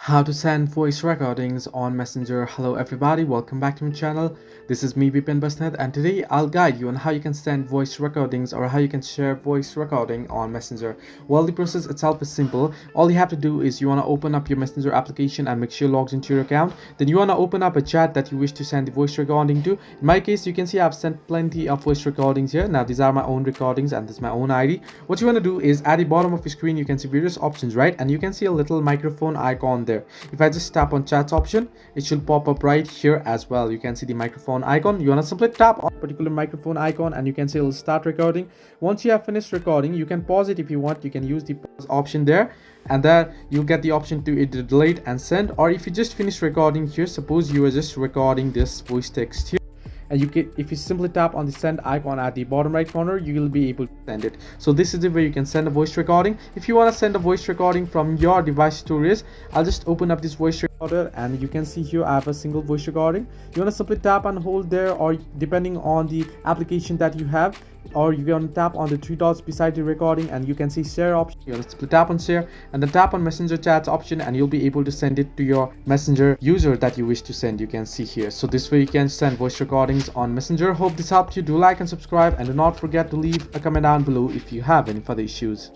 How to send voice recordings on Messenger. Hello everybody, welcome back to my channel. This is me Bipin Basnet, and today I'll guide you on how you can send voice recordings or how you can share voice recording on Messenger. Well, the process itself is simple. All you have to do is you want to open up your Messenger application and make sure you logged into your account. Then you want to open up a chat that you wish to send the voice recording to. In my case, you can see I've sent plenty of voice recordings here. Now these are my own recordings and this is my own ID. What you want to do is at the bottom of your screen you can see various options, right? And you can see a little microphone icon there. If I just tap on chats option, it should pop up right here as well. You can see the microphone icon. You want to simply tap on a particular microphone icon and you can say it'll start recording. Once you have finished recording, you can pause it if you want. You can use the pause option there, and then you'll get the option to either delete and send, or if you just finish recording here, suppose you are just recording this voice text here, and you can, if you simply tap on the send icon at the bottom right corner, you will be able to send it. So this is the way you can send a voice recording. If you want to send a voice recording from your device storage, I'll just open up this voice recorder and you can see here I have a single voice recording. You want to simply tap and hold there, or depending on the application that you have, or you can tap on the three dots beside the recording and you can see share option. You want to tap on share and then tap on messenger chats option, and you'll be able to send it to your messenger user that you wish to send. You can see here. So this way you can send voice recordings on Messenger. Hope this helped you. Do like and subscribe, and do not forget to leave a comment down below if you have any further issues.